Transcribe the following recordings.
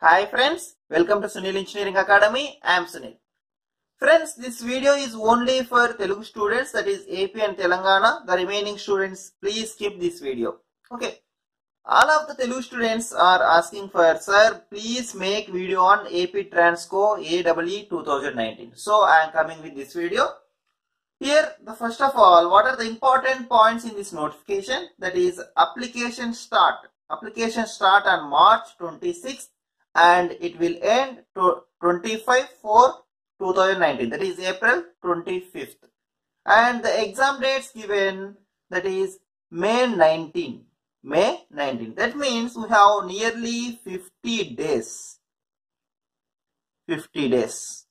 Hi friends, welcome to Sunil Engineering Academy. I am Sunil. Friends, this video is only for Telugu students, that is AP and Telangana. The remaining students, please skip this video. Okay. All of the Telugu students are asking for, sir, please make video on AP Transco AEE 2019. So I am coming with this video. Here, first of all, what are the important points in this notification? That is application start. Application start on March 26th and it will end to 25/4/2019. That is April 25th. And the exam dates given, that is May 19. May 19. That means we have nearly 50 days. 50 days.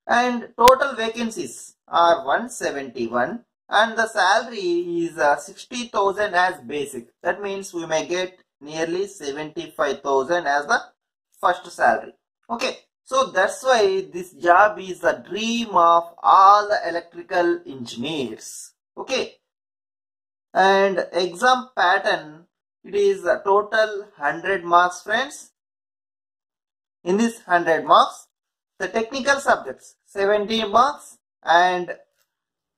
And total vacancies are 171 and the salary is 60,000 as basic. That means we may get nearly 75,000 as the first salary. Okay, so that's why this job is the dream of all the electrical engineers. Okay, and exam pattern, it is a total 100 marks, friends. In this 100 marks, the technical subjects 70 marks and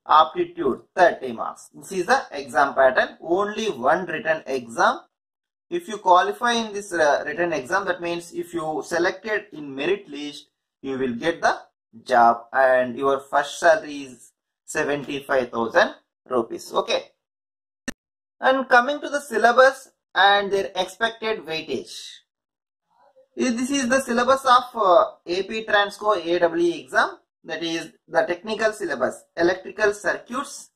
aptitude 30 marks. This is the exam pattern. Only one written exam. If you qualify in this written exam, that means if you selected in merit list, you will get the job and your first salary is 75,000 rupees. Okay. And coming to the syllabus and their expected weightage. This is the syllabus of AP Transco AEE exam. That is the technical syllabus: electrical circuits,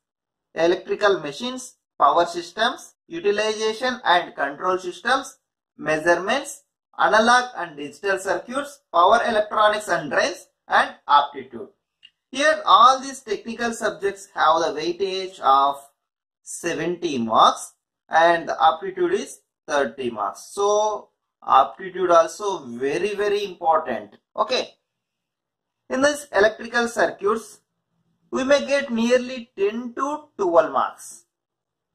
electrical machines, power systems, utilization and control systems, measurements, analog and digital circuits, power electronics and drives, and aptitude. Here all these technical subjects have the weightage of 70 marks and the aptitude is 30 marks. So aptitude also very important. Okay. In this electrical circuits, we may get nearly 10 to 12 marks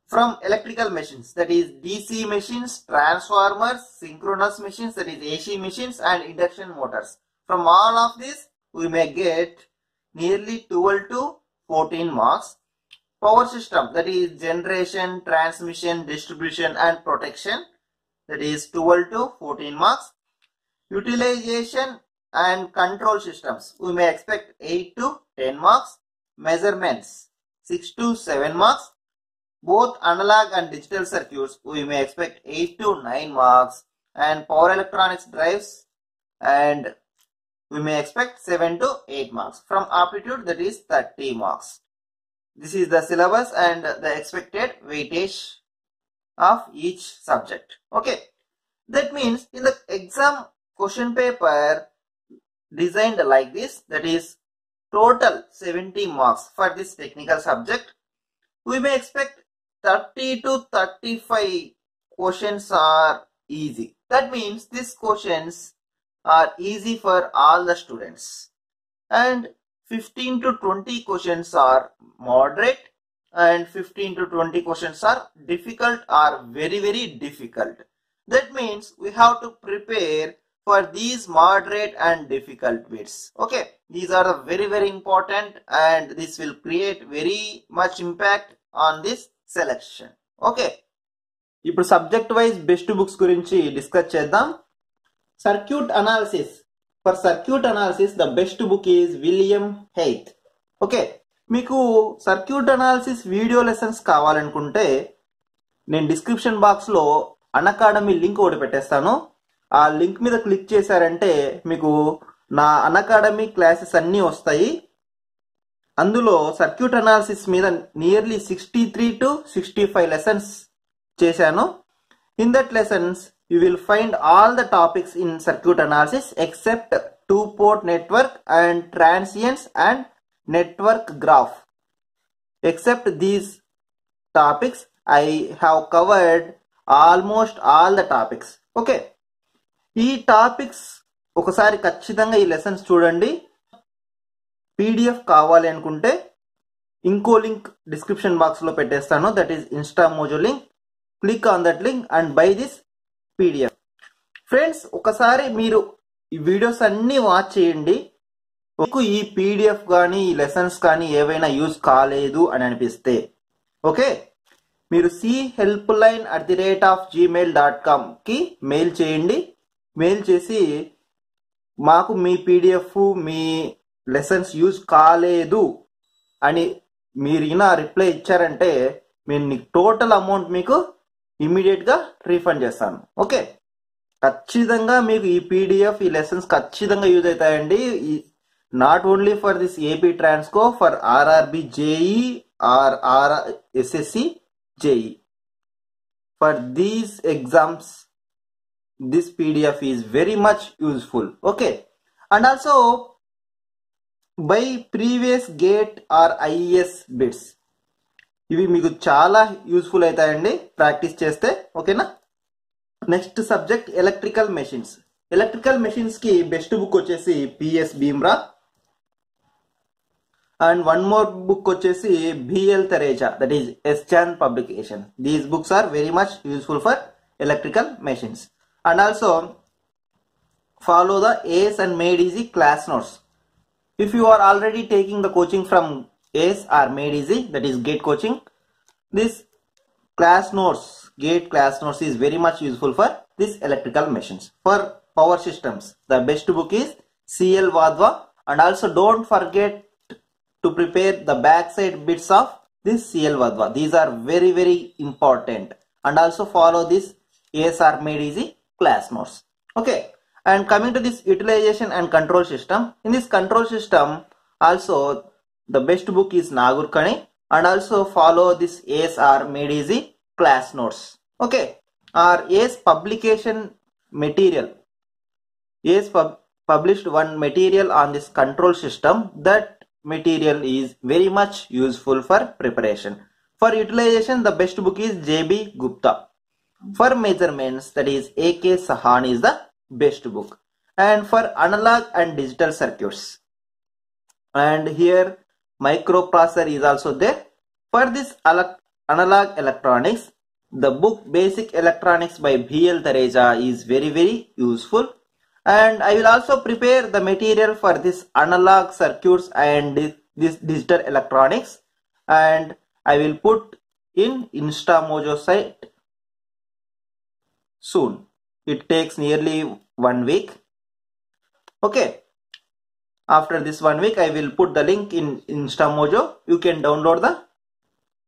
from electrical machines, that is DC machines, transformers, synchronous machines, that is AC machines, and induction motors. From all of this, we may get nearly 12 to 14 marks. Power system, that is generation, transmission, distribution, and protection, that is 12 to 14 marks. Utilization and control systems, we may expect 8 to 10 marks. Measurements, 6 to 7 marks. Both analog and digital circuits, we may expect 8 to 9 marks. And power electronics drives, and we may expect 7 to 8 marks. From aptitude, that is 30 marks. This is the syllabus and the expected weightage of each subject. Okay. That means in the exam question paper designed like this, that is total 70 marks for this technical subject, we may expect 30 to 35 questions are easy. That means these questions are easy for all the students. And 15 to 20 questions are moderate and 15 to 20 questions are difficult or very difficult. That means we have to prepare for these moderate and difficult bits. Okay, these are very important and this will create very much impact on this selection. Okay, ఇప్పుడు subject wise best books గురించి discuss చేద్దాం. Circuit analysis. For circuit analysis the best book is William Hayt. Okay, మీకు circuit analysis video lessons కావాలనుకుంటే నేను description box లో Unacademy link ఒకటి పెట్టేస్తాను. ఆ లింక్ మీద క్లిక్ చేశారంటే మీకు నా అన్అకాడమీ క్లాసెస్ అన్నీ వస్తాయి. అందులో సర్క్యూట్ అనాలిసిస్ మీద నియర్లీ 63 to 65 లెసన్స్ చేశాను. In that lessons you will find all the topics in circuit analysis except 2-port network and transients and network graph. Except these topics I have covered almost all the topics. Okay, ఈ topics ఒకసారి ఖచ్చితంగా ఈ lessons చూడండి. PDF కావాలి అనుకుంటే ఇంకో link description box లో పెట్టేస్తాను, that is Instamojo link. Click on that link and by this PDF. Friends, ఒకసారి మీరు ఈ వీడియోస్ అన్ని వాచ్ చేయండి. మీకు ఈ పీడిఎఫ్ కానీ ఈ లెసన్స్ కానీ ఏవైనా యూజ్ కాలేదు అని అనిపిస్తే ఓకే, మీరు chelpline@gmail.com కి మెయిల్ చేయండి. మెయిల్ చేసి మాకు మీ పీడిఎఫ్ మీ లెసన్స్ యూజ్ కాలేదు అని మీరు రిప్లై ఇచ్చారంటే నేను టోటల్ అమౌంట్ మీకు ఇమ్మీడియట్గా రీఫండ్ చేస్తాను. ఓకే, ఖచ్చితంగా మీకు ఈ పీడిఎఫ్ ఈ లెసన్స్ ఖచ్చితంగా యూజ్ అవుతాయండి. Not only for this AP Transco, for RRB JE or SSC JE, for these exams this PDF is very much useful. Okay, and also by previous gate or IES bits ఇవి మీకు చాలా useful అవుతాయండి practice చేస్తే. ఓకేనా, next subject electrical machines. Electrical machines కి best book వచ్చేసి PS Bimbhra, and one more book వచ్చేసి BL Thereja, that is S-Chan publication. These books are very much useful for electrical machines. And also follow the ACE and Made Easy class notes. If you are already taking the coaching from ACE or Made Easy, that is GATE coaching, this class notes, GATE class notes is very much useful for this electrical machines. For power systems, the best book is CL Vadva, and also don't forget to prepare the backside bits of this CL Vadva. These are very very important, and also follow this ACE or Made Easy class notes. Okay, and coming to this utilization and control system, in this control system also the best book is Nagurkani, and also follow this ACE or Made Easy class notes. Okay, or ACE publication material, ACE published one material on this control system. That material is very much useful for preparation. For utilization, the best book is JB Gupta. For measurements, that is AK Sahan is the best book. And for analog and digital circuits, and here microprocessor is also there. For this analog electronics, the book Basic Electronics by BL Thereja is very very useful. And I will also prepare the material for this analog circuits and this digital electronics, and I will put in InstaMojo site soon. It takes nearly 1 week. Okay, after this 1 week I will put the link in InstaMojo. You can download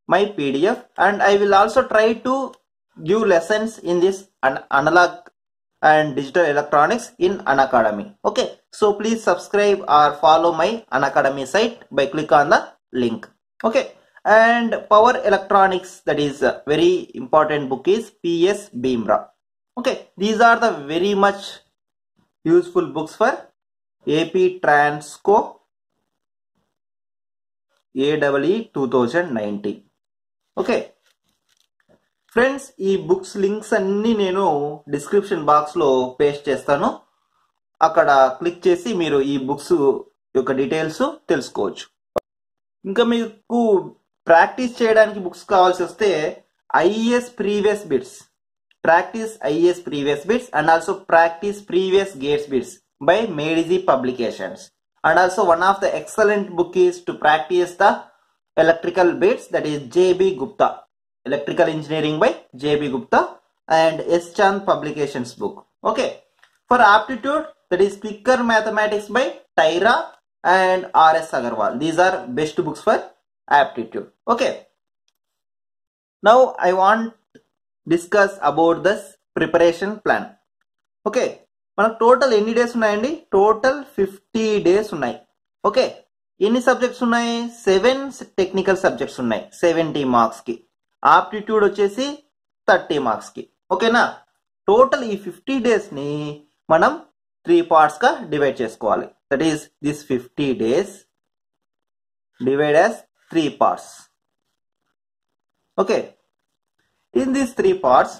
my PDF, and I will also try to give lessons in this analog and digital electronics in Unacademy. Okay, so please subscribe or follow my Unacademy site by click on the link. Okay, and power electronics, that is a very important book, is PS Bhimra. Okay, these are the very much useful books for AP Transco AEE 2019. Okay friends, ఈ books links అన్ని నేను description box లో paste చేస్తాను. అక్కడ click చేసి మీరు ఈ books యొక్క డీటెయిల్స్ తెలుసుకోవచ్చు. ఇంకా మీకు ప్రాక్టీస్ చేయడానికి బుక్స్ కావాల్సి వస్తే IES previous bits, practice IES previous bits, and also practice previous gates bits by Made Easy Publications. And also one of the excellent book is to practice the electrical bits, that is JB Gupta, Electrical Engineering by JB Gupta, and S-Chan Publications book. Okay, for aptitude, that is Quicker Mathematics by Tyra and RS Agarwal. These are best books for aptitude. Okay, now I want discuss about this preparation plan. Okay, మనకు total ఎన్ని days ఉన్నాయండి? Total 50 days ఉన్నాయి. Okay, ఎన్ని subjects ఉన్నాయి? 7 technical subjects ఉన్నాయి 70 marks కి. Aptitude వచ్చేసి 30 marks కి. ఓకేనా, టోటల్ ఈ 50 డేస్ ని మనం 3 పార్ట్స్ గా డివైడ్ చేసుకోవాలి. That is this 50 days divide as 3 parts. Okay, in this 3 parts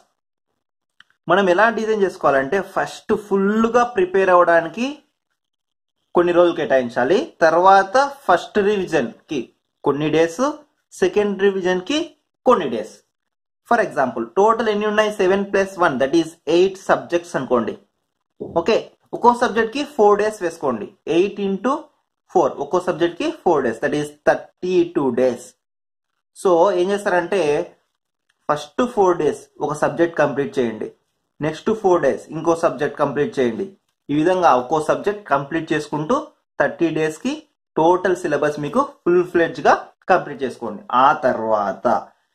మనం ఎలా డిజైన్ చేసుకోవాలంటే, ఫస్ట్ ఫుల్గా ప్రిపేర్ అవ్వడానికి కొన్ని రోజులు కేటాయించాలి. తర్వాత ఫస్ట్ రివిజన్ కి కొన్ని డేస్, సెకండ్ రివిజన్ కి కొన్ని డేస్. ఫర్ ఎగ్జాంపుల్ టోటల్ ఎన్ని ఉన్నాయి? 7 + 1 దట్ ఈస్ 8 సబ్జెక్ట్స్ అనుకోండి. ఓకే, ఒక్కో సబ్జెక్ట్ కి 4 days వేసుకోండి. 8 into 4 ఒక్కో సబ్జెక్ట్ కి 4 days, that is 32 days. So ఏం చేస్తారంటే ఫస్ట్ 4 days ఒక సబ్జెక్ట్ కంప్లీట్ చేయండి, నెక్స్ట్ 4 days ఇంకో సబ్జెక్ట్ కంప్లీట్ చేయండి. ఈ విధంగా ఒక్కో సబ్జెక్ట్ కంప్లీట్ చేసుకుంటూ 30 days కి టోటల్ సిలబస్ మీకు ఫుల్ ఫ్లెడ్జ్ గా కంప్లీట్ చేసుకోండి. ఆ తర్వాత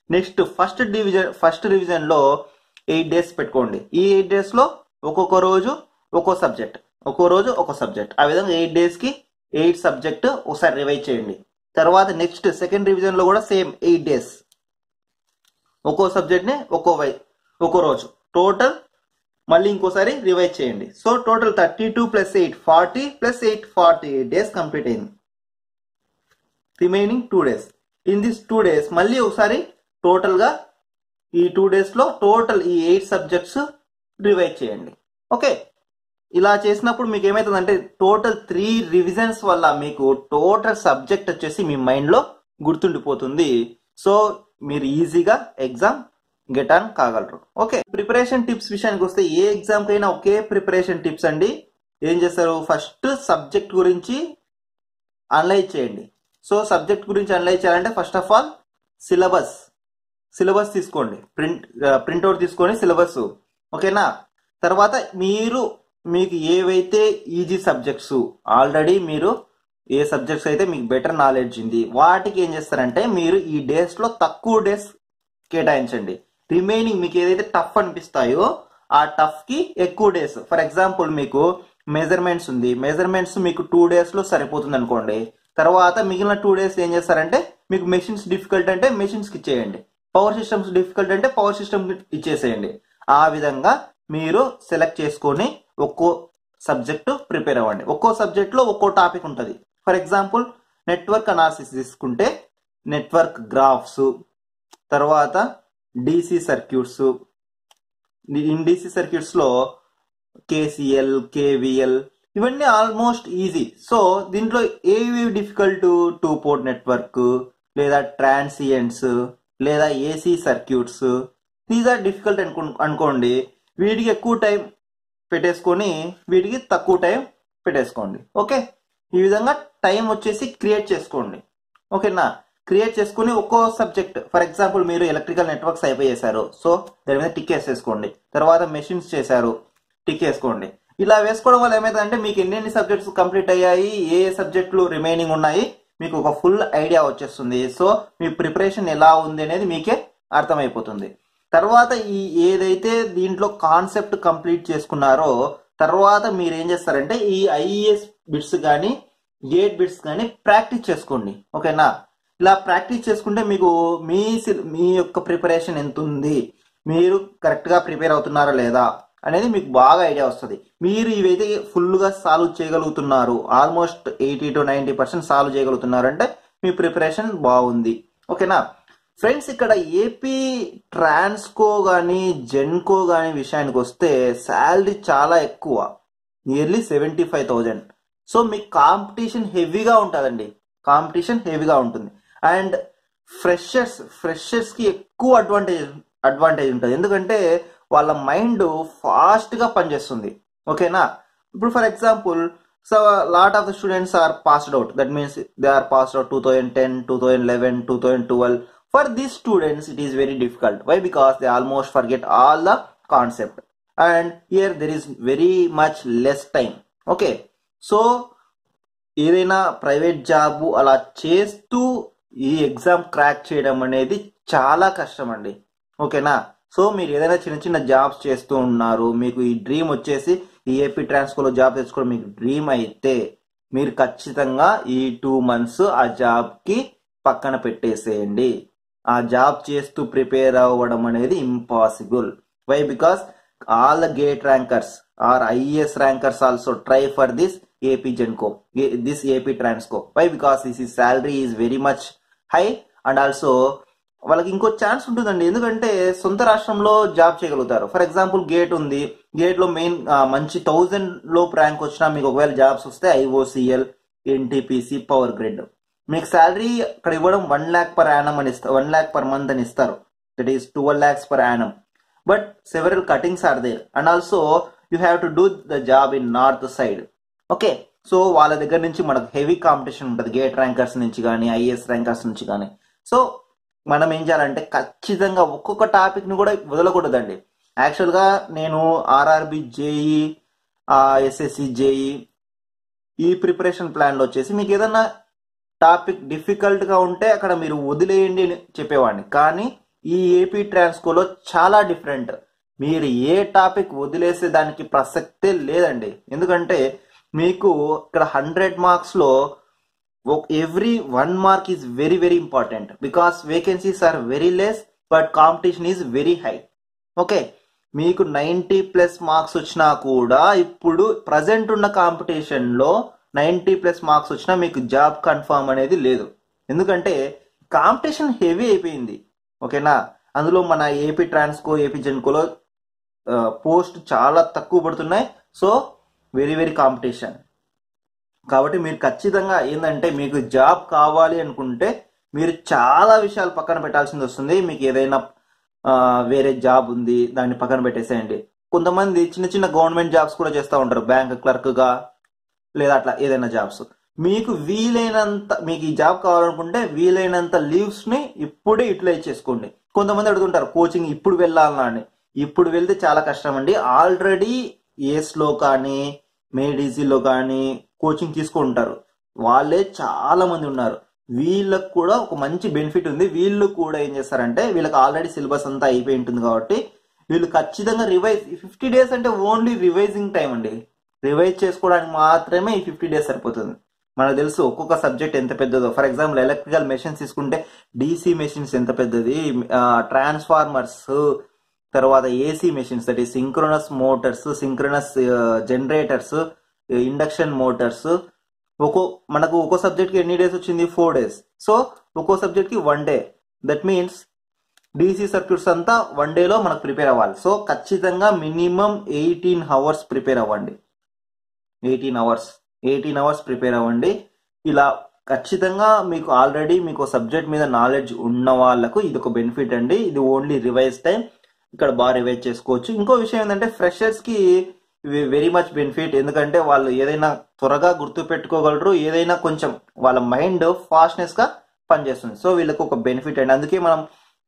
నెక్స్ట్ ఫస్ట్ రివిజన్ లో 8 days పెట్టుకోండి. ఈ 8 days లో ఒక్కొక్క రోజు ఒక్కో సబ్జెక్ట్, ఒక్కో రోజు ఒక్కో సబ్జెక్ట్. ఆ విధంగా 8 days కి 8 సబ్జెక్ట్ ఒకసారి రివైజ్ చేయండి. తర్వాత నెక్స్ట్ సెకండ్ రివిజన్ లో కూడా సేమ్ 8 days ఒక్కో సబ్జెక్ట్ ని ఒక్కో రోజు టోటల్ మళ్ళీ ఇంకోసారి రివైజ్ చేయండి. సో టోటల్ 32 + 8 40 + 8 48 days కంప్లీట్ అయింది. Remaining 2 days. In this 2 days మళ్ళీ ఒకసారి టోటల్ గా ఈ 2 days లో టోటల్ ఈ 8 సబ్జెక్ట్స్ రివైజ్ చేయండి. ఓకే, ఇలా చేసినప్పుడు మీకు ఏమైతుందంటే టోటల్ 3 రివిజన్స్ వల్ల మీకు టోటల్ సబ్జెక్ట్ వచ్చేసి మీ మైండ్ లో గుర్తుండిపోతుంది. సో మీరు ఈజీగా ఎగ్జామ్ గెట్ ఆన్ కాగలరు. ఓకే, ప్రిపరేషన్ టిప్స్ విషయానికి వస్తే ఏ ఎగ్జామ్ కైనా ఒకే ప్రిపరేషన్ టిప్స్ అండి. ఏం చేస్తారు, ఫస్ట్ సబ్జెక్ట్ గురించి అనలైజ్ చేయండి. సో సబ్జెక్ట్ గురించి అనలైజ్ చేయాలంటే ఫస్ట్ ఆఫ్ ఆల్ సిలబస్ తీసుకోండి, ప్రింట్అవుట్ తీసుకొని సిలబస్. ఓకేనా, తర్వాత మీకు ఏవైతే ఈజీ సబ్జెక్ట్స్ ఆల్రెడీ మీరు ఏ సబ్జెక్ట్స్ అయితే మీకు బెటర్ నాలెడ్జ్ ఉంది వాటికి ఏం చేస్తారంటే మీరు ఈ డేస్ లో తక్కువ డేస్ కేటాయించండి. రిమైనింగ్ మీకు ఏదైతే టఫ్ అనిపిస్తాయో ఆ టఫ్ కి ఎక్కువ డేస్. ఫర్ ఎగ్జాంపుల్ మీకు మెజర్మెంట్స్ ఉంది, మెజర్మెంట్స్ మీకు 2 days లో సరిపోతుంది అనుకోండి. తర్వాత మిగిలిన 2 days ఏం చేస్తారంటే మీకు మెషిన్స్ డిఫికల్ట్ అంటే మెషిన్స్ కి ఇచ్చేయండి, పవర్ సిస్టమ్స్ డిఫికల్ట్ అంటే పవర్ సిస్టమ్ ఇచ్చేసేయండి. ఆ విధంగా మీరు సెలెక్ట్ చేసుకొని ఒక్కో సబ్జెక్ట్ ప్రిపేర్ అవ్వండి. ఒక్కో సబ్జెక్ట్ లో ఒక్కో టాపిక్ ఉంటుంది. ఫర్ ఎగ్జాంపుల్ నెట్వర్క్ అనాలిసిస్ తీసుకుంటే నెట్వర్క్ గ్రాఫ్స్, తర్వాత డిసి సర్క్యూట్స్. డిసి సర్క్యూట్స్ లో కేసిఎల్, కేవిఎల్ ఇవన్నీ ఆల్మోస్ట్ ఈజీ. సో దీంట్లో ఏవి డిఫికల్ట్, 2-port నెట్వర్క్ లేదా ట్రాన్సియెంట్స్ లేదా AC circuits, these are difficult అనుకోండి. వీటికి ఎక్కువ టైం పెట్టేసుకొని వీటికి తక్కువ టైం పెట్టేసుకోండి. ఓకే, ఈ విధంగా టైం వచ్చేసి క్రియేట్ చేసుకోండి. ఓకేనా, క్రియేట్ చేసుకుని ఒక్కో సబ్జెక్ట్, ఫర్ ఎగ్జాంపుల్ మీరు ఎలక్ట్రికల్ నెట్వర్క్స్ అయిపోయేశారు, సో దాని మీద టిక్ వేసేసుకోండి. తర్వాత మెషిన్స్ చేశారు, టిక్ వేసుకోండి. ఇలా వేసుకోవడం వల్ల ఏమైందంటే మీకు ఎన్ని సబ్జెక్ట్స్ కంప్లీట్ అయ్యాయి, ఏ సబ్జెక్టులు రిమైనింగ్ ఉన్నాయి మీకు ఒక ఫుల్ ఐడియా వచ్చేస్తుంది. సో మీ ప్రిపరేషన్ ఎలా ఉంది అనేది మీకే అర్థమైపోతుంది. తర్వాత ఈ ఏదైతే దీంట్లో కాన్సెప్ట్ కంప్లీట్ చేసుకున్నారో తర్వాత మీరు ఏం చేస్తారంటే ఈ ఐఈఎస్ బిట్స్ కానీ గేట్ బిట్స్ కానీ ప్రాక్టీస్ చేసుకోండి. ఓకేనా, ఇలా ప్రాక్టీస్ చేసుకుంటే మీకు మీ యొక్క ప్రిపరేషన్ ఎంత ఉంది, మీరు కరెక్ట్ గా ప్రిపేర్ అవుతున్నారా లేదా అనేది మీకు బాగా ఐడియా వస్తుంది. మీరు ఇవైతే ఫుల్ గా సాల్వ్ చేయగలుగుతున్నారు, ఆల్మోస్ట్ 80 to 90% సాల్వ్ చేయగలుగుతున్నారు అంటే మీ ప్రిపరేషన్ బాగుంది. ఓకేనా ఫ్రెండ్స్, ఇక్కడ ఏపీ ట్రాన్స్కో కానీ జెన్కో కానీ విషయానికి వస్తే శాలరీ చాలా ఎక్కువ, నియర్లీ 75,000. సో మీకు కాంపిటీషన్ హెవీగా ఉంటుందండి, కాంపిటీషన్ హెవీగా ఉంటుంది. అండ్ ఫ్రెషర్స్ కి ఎక్కువ అడ్వాంటేజ్ ఉంటుంది, ఎందుకంటే వాళ్ళ మైండ్ ఫాస్ట్ గా పనిచేస్తుంది. ఓకేనా, ఇప్పుడు for example so lot of the students are passed out, that means they are passed out 2010, 2011, 2012. For these students it is very difficult. Why? Because they almost forget all the concept and here there is very much less time. Okay, so ఏదైనా private job అలా చేస్తూ ఈ exam crack చేయడం అనేది చాలా కష్టం అండి. ఓకేనా, సో మీరు ఏదైనా చిన్న జాబ్స్ చేస్తూ ఉన్నారు, మీకు ఈ డ్రీమ్ వచ్చేసి ఈ ఏపీ ట్రాన్స్కోలో జాబ్ తెచ్చుకోవడం మీకు డ్రీమ్ అయితే మీరు ఖచ్చితంగా ఈ 2 months ఆ జాబ్ కి పక్కన పెట్టేసేయండి. ఆ జాబ్ చేస్తూ ప్రిపేర్ అవ్వడం అనేది impossible. Why? Because all the GATE rankers or IAS rankers also try for this AP Genco, this AP Transco. Why? Because this ఈ salary is very much high and also వాళ్ళకి ఇంకో chance ఉంటుందండి, ఎందుకంటే సొంత రాష్ట్రంలో job చేయగలుగుతారు. For example GATE ఉంది, GATE లో మెయిన్ మంచి 1000 లోపు ర్యాంక్ వచ్చినా మీకు ఒకవేళ జాబ్స్ వస్తే ఐఓసిఎల్, ఎన్టీపీసీ, పవర్ గ్రిడ్ మీకు శాలరీ అక్కడ ఇవ్వడం 1 lakh per annum అని ఇస్తారు, 1 lakh per month అని ఇస్తారు, that is 12 lakhs per annum. But several cuttings are there and also you have to do the job in north side. Okay, so వాళ్ళ దగ్గర నుంచి మనకు హెవీ కాంపిటీషన్ ఉంటుంది, GATE rankers నుంచి కానీ ఐఏఎస్ ర్యాంకర్స్ నుంచి కానీ. సో మనం ఏం చేయాలంటే ఖచ్చితంగా ఒక్కొక్క టాపిక్ని కూడా వదలకూడదండి. యాక్చువల్గా నేను ఆర్ఆర్బి జేఈ, ఎస్ఎస్సి జేఈ ఈ ప్రిపరేషన్ ప్లాన్లో వచ్చేసి మీకు ఏదన్నా టాపిక్ డిఫికల్ట్గా ఉంటే అక్కడ మీరు వదిలేయండి అని చెప్పేవాడిని. కానీ ఈ ఏపీ ట్రాన్స్కోలో చాలా డిఫరెంట్. మీరు ఏ టాపిక్ వదిలేసే దానికి ప్రసక్తే లేదండి. ఎందుకంటే మీకు ఇక్కడ 100 మార్క్స్లో every 1 mark is very very important, because vacancies are very less but competition is very high. Okay, మీకు 90+ మార్క్స్ వచ్చినా కూడా ఇప్పుడు ప్రజెంట్ ఉన్న కాంపిటీషన్లో 90+ మార్క్స్ వచ్చినా మీకు జాబ్ కన్ఫర్మ్ అనేది లేదు. ఎందుకంటే కాంపిటీషన్ హెవీ అయిపోయింది. ఓకేనా, అందులో మన ఏపీ ట్రాన్స్కో, ఏపీ జెన్కోలో పోస్ట్ చాలా తక్కువ పడుతున్నాయి. So very very competition. కాబట్టి మీరు ఖచ్చితంగా ఏంటంటే మీకు జాబ్ కావాలి అనుకుంటే మీరు చాలా విషయాలు పక్కన పెట్టాల్సింది వస్తుంది. మీకు ఏదైనా వేరే జాబ్ ఉంది దాన్ని పక్కన పెట్టేసేయండి. కొంతమంది చిన్న చిన్న గవర్నమెంట్ జాబ్స్ కూడా చేస్తూ ఉంటారు, బ్యాంక్ క్లర్క్గా లేదా అట్లా ఏదైనా జాబ్స్. మీకు వీలైనంత, మీకు ఈ జాబ్ కావాలనుకుంటే వీలైనంత లీవ్స్ని ఇప్పుడే యూటిలైజ్ చేసుకోండి. కొంతమంది అడుగుతుంటారు కోచింగ్ ఇప్పుడు వెళ్ళాలన్నా అని. ఇప్పుడు వెళ్తే చాలా కష్టం అండి. ఆల్రెడీ ఏస్లో కానీ మేడీసీలో కానీ కోచింగ్ తీసుకుంటారు, వాళ్ళే చాలా మంది ఉన్నారు. వీళ్ళకు కూడా ఒక మంచి బెనిఫిట్ ఉంది. వీళ్ళు కూడా ఏం చేస్తారంటే వీళ్ళకి ఆల్రెడీ సిలబస్ అంతా అయిపోయి ఉంటుంది కాబట్టి వీళ్ళు ఖచ్చితంగా రివైజ్, 50 డేస్ అంటే ఓన్లీ రివైజింగ్ టైం అండి. రివైజ్ చేసుకోవడానికి మాత్రమే ఈ 50 డేస్ సరిపోతుంది. మనకు తెలుసు ఒక్కొక్క సబ్జెక్ట్ ఎంత పెద్దదో. ఫర్ ఎగ్జాంపుల్ ఎలక్ట్రికల్ మెషిన్స్ తీసుకుంటే డీసీ మెషిన్స్ ఎంత పెద్దది, ట్రాన్స్ఫార్మర్స్, తర్వాత ఏసీ మెషిన్స్, దట్ ఈ synchronous Motors, synchronous generators, induction Motors. మనకు ఒక్కో సబ్జెక్ట్కి ఎన్ని డేస్ వచ్చింది? 4 డేస్. సో ఒక్కో సబ్జెక్ట్కి 1 day. That means DC circuits అంతా 1 డేలో మనకు ప్రిపేర్ అవ్వాలి. సో ఖచ్చితంగా మినిమం 18 అవర్స్ ప్రిపేర్ అవ్వండి. 18 అవర్స్ ప్రిపేర్ అవ్వండి. ఇలా ఖచ్చితంగా మీకు ఆల్రెడీ మీకు సబ్జెక్ట్ మీద నాలెడ్జ్ ఉన్న వాళ్ళకు ఇది ఒక బెనిఫిట్ అండి. ఇది ఓన్లీ రివైజ్ టైం, ఇక్కడ బాగా రివైజ్ చేసుకోవచ్చు. ఇంకో విషయం ఏంటంటే ఫ్రెషర్స్కి వెరీ మచ్ బెనిఫిట్. ఎందుకంటే వాళ్ళు ఏదైనా త్వరగా గుర్తు పెట్టుకోగలరు, ఏదైనా కొంచెం వాళ్ళ మైండ్ ఫాస్ట్నెస్గా పనిచేస్తుంది. సో వీళ్ళకి ఒక బెనిఫిట్ అండి. అందుకే మనం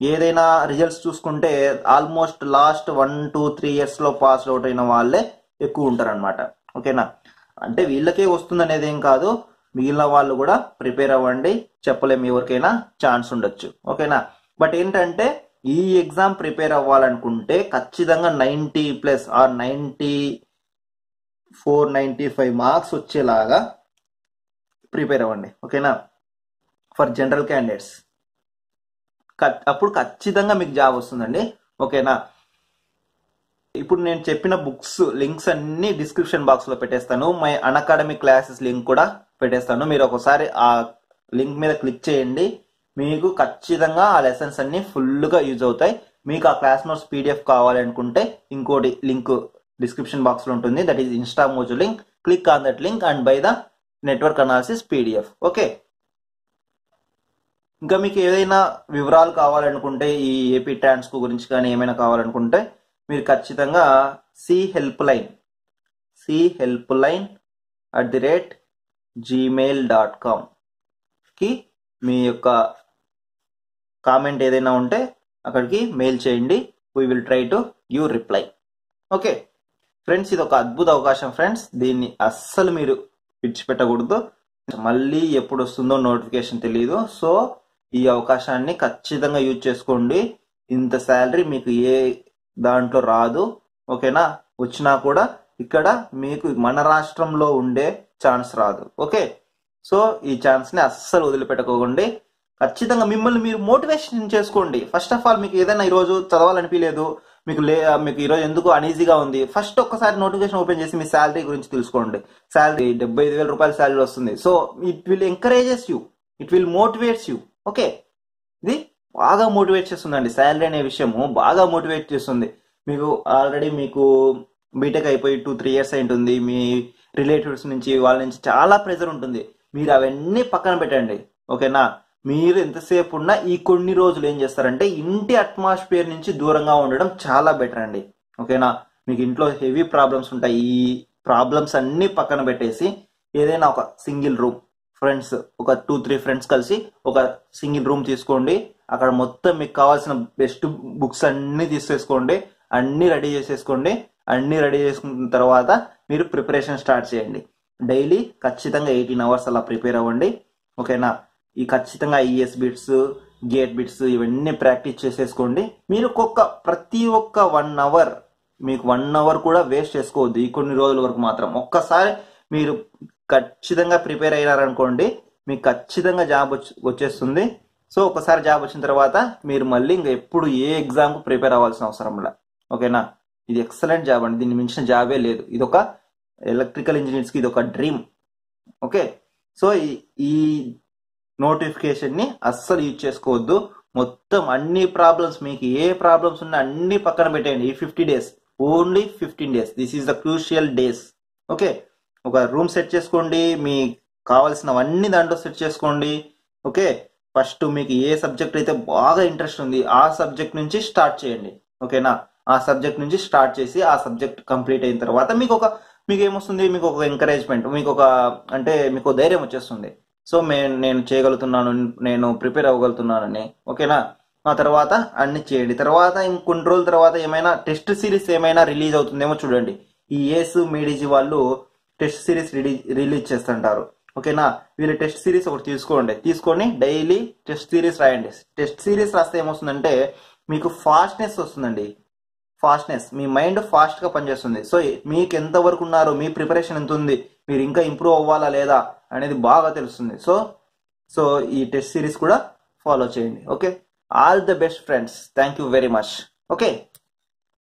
ఏదైనా రిజల్ట్స్ చూసుకుంటే ఆల్మోస్ట్ లాస్ట్ 1, 2, 3 ఇయర్స్లో పాస్ అవుట్ అయిన వాళ్ళే ఎక్కువ ఉంటారు అనమాట. ఓకేనా, అంటే వీళ్ళకే వస్తుంది అనేది ఏం కాదు, మిగిలిన వాళ్ళు కూడా ప్రిపేర్ అవ్వండి. చెప్పలేము, ఎవరికైనా ఛాన్స్ ఉండొచ్చు. ఓకేనా, బట్ ఏంటంటే ఈ ఎగ్జామ్ ప్రిపేర్ అవ్వాలనుకుంటే ఖచ్చితంగా 90+ ఆర్ 94, 95 మార్క్స్ వచ్చేలాగా ప్రిపేర్ అవ్వండి. ఓకేనా, ఫర్ జనరల్ క్యాండిడేట్స్. అప్పుడు ఖచ్చితంగా మీకు జాబ్ వస్తుందండి. ఓకేనా, ఇప్పుడు నేను చెప్పిన బుక్స్ లింక్స్ అన్ని డిస్క్రిప్షన్ బాక్స్లో పెట్టేస్తాను. మై అన్అకాడమీ క్లాసెస్ లింక్ కూడా పెట్టేస్తాను. మీరు ఒకసారి ఆ లింక్ మీద క్లిక్ చేయండి. మీకు ఖచ్చితంగా ఆ లెసన్స్ అన్ని ఫుల్గా యూజ్ అవుతాయి. మీకు ఆ క్లాస్ నోట్స్ PDF కావాలి అనుకుంటే ఇంకోటి లింక్ డిస్క్రిప్షన్ బాక్స్లో ఉంటుంది, that is Insta Mojo link. Click on that link and by the network analysis PDF. Okay, ఇంకా మీకు ఏదైనా వివరాలు కావాలనుకుంటే ఈ ఏపీ ట్రాన్స్కో గురించి కానీ ఏమైనా కావాలనుకుంటే మీరు ఖచ్చితంగా chehelpline@gmail.com కి మీ యొక్క కామెంట్ ఏదైనా ఉంటే అక్కడికి మెయిల్ చేయండి. We will try to give reply. Okay friends, ఇది ఒక అద్భుత అవకాశం ఫ్రెండ్స్. దీన్ని అస్సలు మీరు విడిచిపెట్టకూడదు. మళ్ళీ ఎప్పుడు వస్తుందో నోటిఫికేషన్ తెలియదు. సో ఈ అవకాశాన్ని ఖచ్చితంగా యూజ్ చేసుకోండి. ఇంత శాలరీ మీకు ఏ దాంట్లో రాదు. ఓకేనా, వచ్చినా కూడా ఇక్కడ మీకు మన రాష్ట్రంలో ఉండే ఛాన్స్ రాదు. ఓకే, సో ఈ ఛాన్స్ని అస్సలు వదిలిపెట్టుకోకండి. ఖచ్చితంగా మిమ్మల్ని మీరు మోటివేషన్ చేసుకోండి. ఫస్ట్ ఆఫ్ ఆల్ మీకు ఏదైనా ఈరోజు చదవాలనిపించలేదు, మీకు ఈరోజు ఎందుకు అనీజీగా ఉంది, ఫస్ట్ ఒక్కసారి నోటిఫికేషన్ ఓపెన్ చేసి మీ శాలరీ గురించి తెలుసుకోండి. శాలరీ 75,000 రూపాయల శాలరీ వస్తుంది. So it will encourages you, it will motivates you. Okay, ఇది బాగా మోటివేట్ చేస్తుందండి. శాలరీ అనే విషయము బాగా మోటివేట్ చేస్తుంది. మీకు ఆల్రెడీ మీకు బీటెక్ అయిపోయి 2-3 ఇయర్స్ అయి ఉంటుంది. మీ రిలేటివ్స్ నుంచి వాళ్ళ నుంచి చాలా ప్రెజర్ ఉంటుంది. మీరు అవన్నీ పక్కన పెట్టండి. ఓకేనా, మీరు ఎంతసేపు ఉన్నా ఈ కొన్ని రోజులు ఏం చేస్తారంటే ఇంటి అట్మాస్ఫియర్ నుంచి దూరంగా ఉండడం చాలా బెటర్ అండి. ఓకేనా, మీకు ఇంట్లో హెవీ ప్రాబ్లమ్స్ ఉంటాయి. ఈ ప్రాబ్లమ్స్ అన్ని పక్కన పెట్టేసి ఏదైనా ఒక సింగిల్ రూమ్, ఫ్రెండ్స్ ఒక 2-3 ఫ్రెండ్స్ కలిసి ఒక సింగిల్ రూమ్ తీసుకోండి. అక్కడ మొత్తం మీకు కావాల్సిన బెస్ట్ బుక్స్ అన్ని తీసేసుకోండి, అన్ని రెడీ చేసేసుకోండి. అన్ని రెడీ చేసుకున్న తర్వాత మీరు ప్రిపరేషన్ స్టార్ట్ చేయండి. డైలీ ఖచ్చితంగా 18 అవర్స్ అలా ప్రిపేర్ అవ్వండి. ఓకేనా? ఈ ఖచ్చితంగా ఈఎస్ బిట్స్, గేట్ బిట్స్ ఇవన్నీ ప్రాక్టీస్ చేసేసుకోండి. మీరు ప్రతి ఒక్క 1 అవర్, మీకు 1 అవర్ కూడా వేస్ట్ చేసుకోవద్దు. ఈ కొన్ని రోజుల వరకు మాత్రం ఒక్కసారి మీరు ఖచ్చితంగా ప్రిపేర్ అయ్యారనుకోండి, మీకు ఖచ్చితంగా జాబ్ వచ్చేస్తుంది. సో ఒకసారి జాబ్ వచ్చిన తర్వాత మీరు మళ్ళీ ఇంకా ఎప్పుడు ఏ ఎగ్జామ్కు ప్రిపేర్ అవ్వాల్సిన అవసరం లేదు. ఓకేనా? ఇది ఎక్సలెంట్ జాబ్ అండి, దీన్ని మించిన జాబే లేదు. ఇది ఒక ఎలక్ట్రికల్ ఇంజనీర్స్కి ఇది ఒక డ్రీమ్. ఓకే, సో ఈ నోటిఫికేషన్ ని అస్సలు యూజ్ చేసుకోవద్దు. మొత్తం అన్ని ప్రాబ్లమ్స్, మీకు ఏ ప్రాబ్లమ్స్ ఉన్నా అన్ని పక్కన పెట్టేయండి. ఈ 50 days, only 15 days, this is the crucial days. Okay, ఒక రూమ్ సెట్ చేసుకోండి, మీ కావాల్సినవన్నీ దాంట్లో సెట్ చేసుకోండి. ఓకే, ఫస్ట్ మీకు ఏ సబ్జెక్ట్ అయితే బాగా ఇంట్రెస్ట్ ఉంది ఆ సబ్జెక్ట్ నుంచి స్టార్ట్ చేయండి. ఓకేనా? ఆ సబ్జెక్ట్ నుంచి స్టార్ట్ చేసి ఆ సబ్జెక్ట్ కంప్లీట్ అయిన తర్వాత మీకు ఏమొస్తుంది, మీకు ఒక ఎంకరేజ్మెంట్, మీకు ధైర్యం వచ్చేస్తుంది. సో నేను చేయగలుగుతున్నాను, నేను ప్రిపేర్ అవ్వగలుగుతున్నానని. ఓకేనా? ఆ తర్వాత అన్ని చేయండి. తర్వాత ఇంకొన్ని రోజుల తర్వాత ఏమైనా టెస్ట్ సిరీస్ ఏమైనా రిలీజ్ అవుతుందేమో చూడండి. ఈ ఏస్ మీడిజీ వాళ్ళు టెస్ట్ సిరీస్ రిలీజ్ చేస్తుంటారు. ఓకేనా? వీళ్ళు టెస్ట్ సిరీస్ ఒకటి తీసుకొని డైలీ టెస్ట్ సిరీస్ రాయండి. టెస్ట్ సిరీస్ రాస్తే ఏమొస్తుందంటే మీకు ఫాస్ట్నెస్ వస్తుందండి. ఫాస్ట్నెస్, మీ మైండ్ ఫాస్ట్ గా పనిచేస్తుంది. సో మీకు ఎంత వరకు ఉన్నారు, మీ ప్రిపరేషన్ ఎంత ఉంది, మీరు ఇంకా ఇంప్రూవ్ అవ్వాలా లేదా అనేది బాగా తెలుస్తుంది. సో ఈ టెస్ట్ సిరీస్ కూడా ఫాలో చేయండి. Okay, all the best friends, thank you very much. Okay.